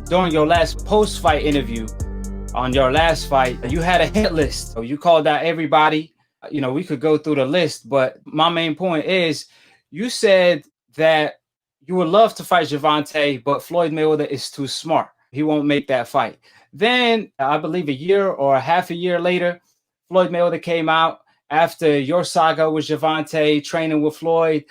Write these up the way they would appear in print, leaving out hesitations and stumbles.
During your last post-fight interview, on your last fight, you had a hit list. So you called out everybody. We could go through the list, but my main point is you said that you would love to fight Gervonta, but Floyd Mayweather is too smart. He won't make that fight. Then I believe a year or a half a year later, Floyd Mayweather came out after your saga with Gervonta training with Floyd.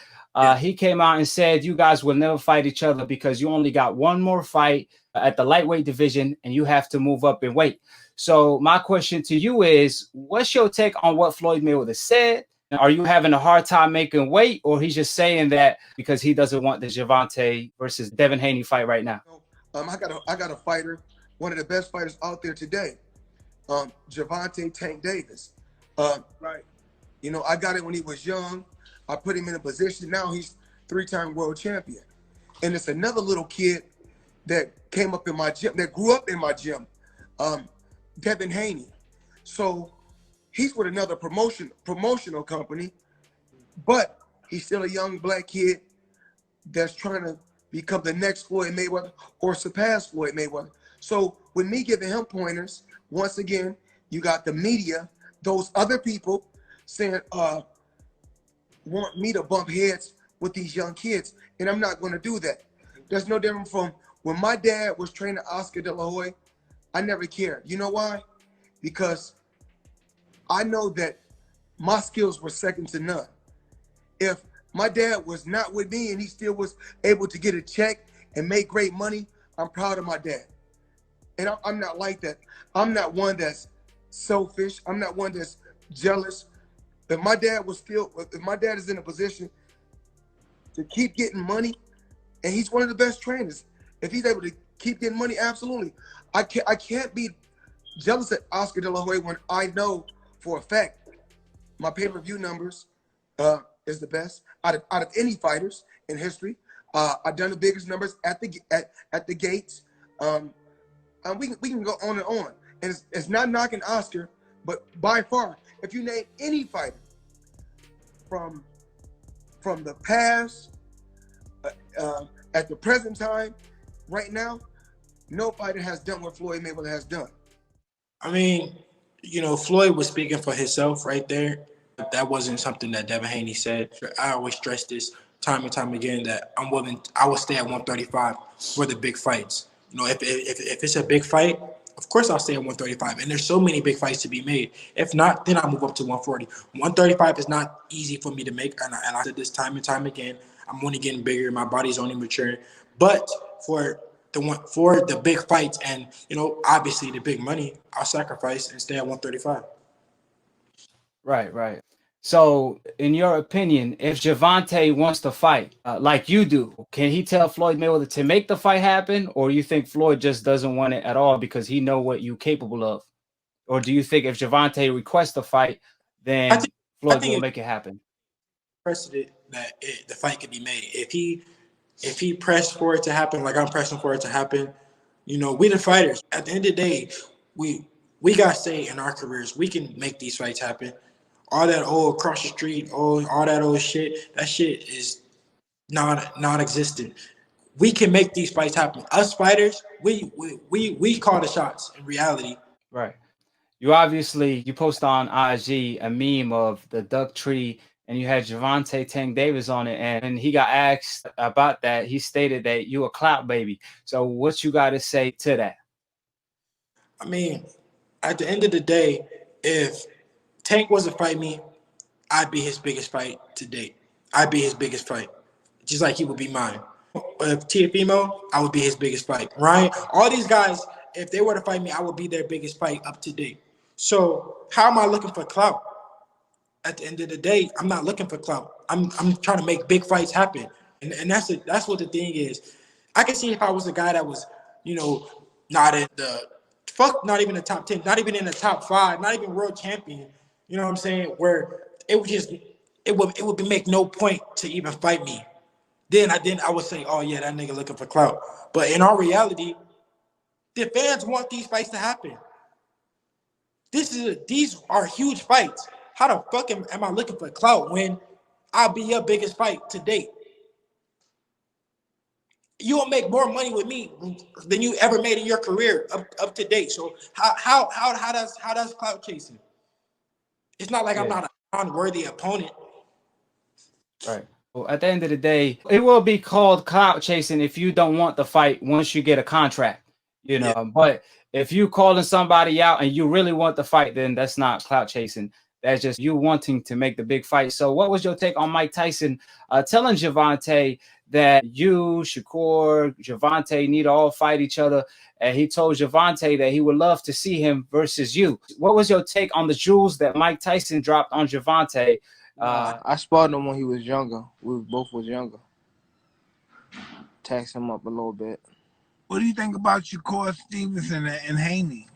He came out and said you guys will never fight each other because you only got one more fight at the lightweight division and you have to move up in weight. So my question to you is, what's your take on what Floyd Mayweather said? Are you having a hard time making weight, or he's just saying that because he doesn't want the Gervonta versus Devin Haney fight right now? I got a fighter, one of the best fighters out there today, Gervonta Tank Davis. Right. I got it when he was young. I put him in a position. Now he's 3-time world champion. And it's another little kid that came up in my gym, that grew up in my gym, Devin Haney. So he's with another promotional company, but he's still a young black kid that's trying to become the next Floyd Mayweather or surpass Floyd Mayweather. So with me giving him pointers, once again, you got the media, those other people saying, want me to bump heads with these young kids, and I'm not going to do that. There's no different from when my dad was training Oscar De La Hoya. I never cared. You know why? Because I know that my skills were second to none. If my dad was not with me and he still was able to get a check and make great money, I'm proud of my dad. And I'm not like that. I'm not one that's selfish. I'm not one that's jealous. If my dad is in a position to keep getting money, and he's one of the best trainers, if he's able to keep getting money, absolutely. I can't be jealous at Oscar De La Hoya when I know for a fact my pay-per-view numbers is the best out of any fighters in history. I've done the biggest numbers at the gates. And we can go on and on. And it's not knocking Oscar, but by far, if you name any fighter from the past, at the present time, right now, no fighter has done what Floyd Mayweather has done. I mean, Floyd was speaking for himself right there. That wasn't something that Devin Haney said. I always stress this time and time again that I will stay at 135 for the big fights. If it's a big fight, of course I'll stay at 135. And there's so many big fights to be made. If not, then I'll move up to 140. 135 is not easy for me to make. And I said this time and time again. I'm only getting bigger. My body's only maturing. But for the big fights and, obviously the big money, I'll sacrifice and stay at 135. Right. So, in your opinion, if Gervonta wants to fight like you do, can he tell Floyd Mayweather to make the fight happen, or you think Floyd just doesn't want it at all because he know what you're capable of? Or do you think if Gervonta requests a fight, then Floyd will make it happen? Precedent that the fight could be made. If he pressed for it to happen, like I'm pressing for it to happen, we the fighters. At the end of the day, we got say in our careers, we can make these fights happen. All that old across the street, all that old shit, that shit is non-existent. We can make these fights happen. Us fighters, we call the shots in reality. Right. You post on IG a meme of the duck tree, and you had Gervonta Tank Davis on it, and he got asked about that. He stated that you a clout baby. So what you got to say to that? I mean, at the end of the day, if Tank was to fight me, I'd be his biggest fight to date. I'd be his biggest fight, just like he would be mine. If Tiafimo, I would be his biggest fight. Ryan, all these guys, if they were to fight me, I would be their biggest fight up to date. So how am I looking for clout? At the end of the day, I'm not looking for clout. I'm trying to make big fights happen, and that's what the thing is. I can see if I was a guy that was, not in not even the top 10, not even in the top 5, not even world champion. You know what I'm saying? Where it would make no point to even fight me. Then I would say, oh yeah, that nigga looking for clout. But in our reality, the fans want these fights to happen. These are huge fights. How the fuck am I looking for clout when I'll be your biggest fight to date? you will make more money with me than you ever made in your career up to date. So how does clout chasing? It's not like I'm not an unworthy opponent. Right. Well, at the end of the day, it will be called clout chasing if you don't want the fight once you get a contract, you know. But if you calling somebody out and you really want the fight, then that's not clout chasing. That's just you wanting to make the big fight. So what was your take on Mike Tyson telling Gervonta that you, Shakur, Gervonta need to all fight each other? And he told Gervonta that he would love to see him versus you. What was your take on the jewels that Mike Tyson dropped on Gervonta? I sparred him when he was younger. We both was younger. Taxed him up a little bit. What do you think about Shakur Stevenson and Haney?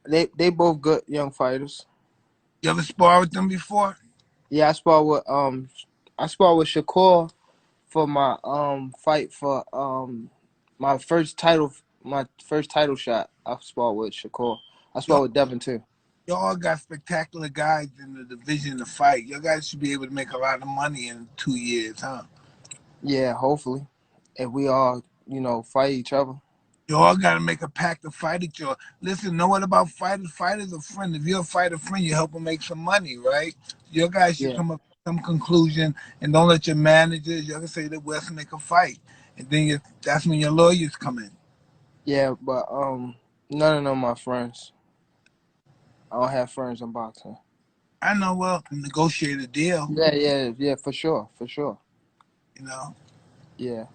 They both good young fighters. You ever spar with them before? Yeah, I sparred with Shakur for my fight for my first title shot. I sparred with Shakur. I sparred with Devin too. Y'all got spectacular guys in the division to fight. Y'all guys should be able to make a lot of money in 2 years, huh? Yeah, hopefully. If we all, fight each other. You all got to make a pact to fight each other. Listen, know what about fighters? Fighters are friends. If you're a fighter friend, you help them make some money, right? Your guys should come up with some conclusion and don't let your managers, you can say that let's make a fight. And then that's when your lawyers come in. Yeah, but none of them my friends. I don't have friends in boxing. I know, well, negotiate a deal. Yeah, for sure. You know? Yeah.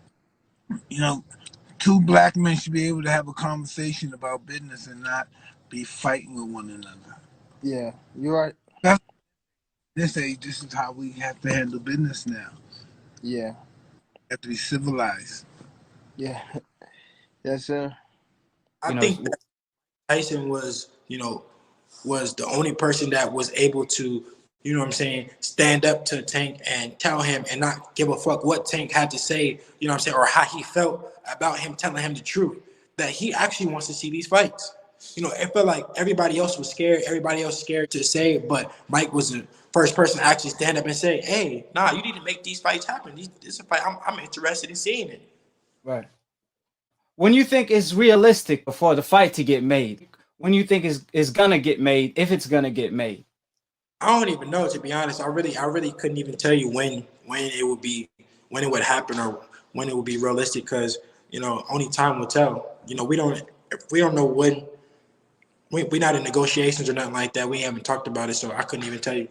Two black men should be able to have a conversation about business and not be fighting with one another. Yeah, you're right. This age, this is how we have to handle business now. Yeah. Have to be civilized. Yeah. Yes, sir. I think that Tyson was the only person that was able to, stand up to Tank and tell him and not give a fuck what Tank had to say, or how he felt about him telling him the truth, that he actually wants to see these fights. It felt like everybody else was scared. Everybody else scared to say it, but Mike was the first person to actually stand up and say, hey, nah, you need to make these fights happen. This is a fight. I'm interested in seeing it. Right. When you think it's realistic for the fight to get made, when you think it's gonna get made, if it's gonna get made? I don't even know, to be honest. I really couldn't even tell you when it would happen or when it would be realistic, because only time will tell. We don't know when. We're not in negotiations or nothing like that. We haven't talked about it, so I couldn't even tell you.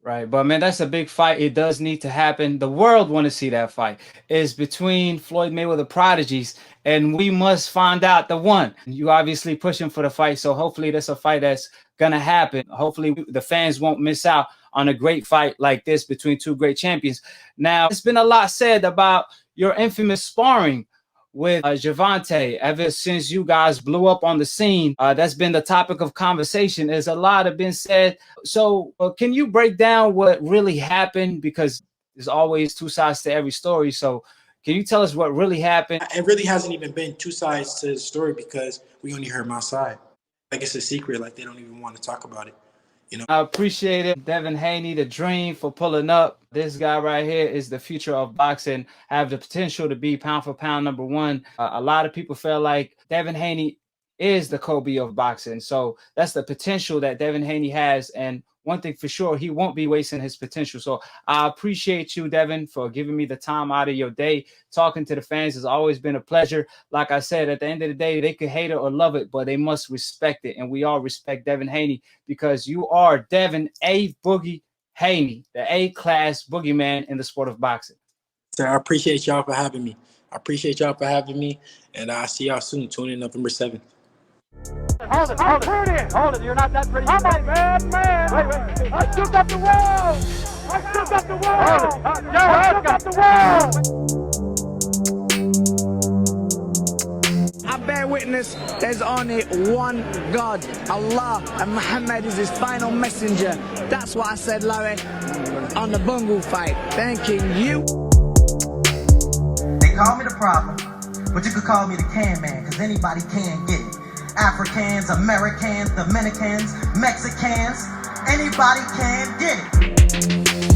Right, but man, that's a big fight. It does need to happen. The world want to see that fight. It's between Floyd Mayweather prodigies, and we must find out the one. You obviously pushing for the fight, so hopefully that's a fight that's gonna happen. Hopefully the fans won't miss out on a great fight like this between two great champions. Now, it's been a lot said about your infamous sparring with Gervonta ever since you guys blew up on the scene. That's been the topic of conversation. There's a lot have been said. So can you break down what really happened? Because there's always two sides to every story. So can you tell us what really happened? It really hasn't even been two sides to the story, because we only heard my side. Like it's a secret. Like they don't even want to talk about it. I appreciate it. Devin Haney, the dream, for pulling up. This guy right here is the future of boxing, have the potential to be pound for pound #1. A lot of people feel like Devin Haney is the Kobe of boxing. So that's the potential that Devin Haney has. And one thing for sure, he won't be wasting his potential. So I appreciate you, Devin, for giving me the time out of your day. Talking to the fans has always been a pleasure. Like I said, at the end of the day, they could hate it or love it, but they must respect it. And we all respect Devin Haney, because you are Devin A. Boogie Haney, the A-class boogeyman in the sport of boxing. So I appreciate y'all for having me. And I'll see y'all soon. Tune in November 7th. Hold it. You're not that pretty. I'm a bad man. Wait. I took up the world. I took up the world. I bear witness, there's only one God, Allah, and Muhammad is his final messenger. That's what I said, Larry, on the Bungle fight. Thanking you. They call me the problem, but you could call me the can man, because anybody can get it. Africans, Americans, Dominicans, Mexicans, anybody can get it.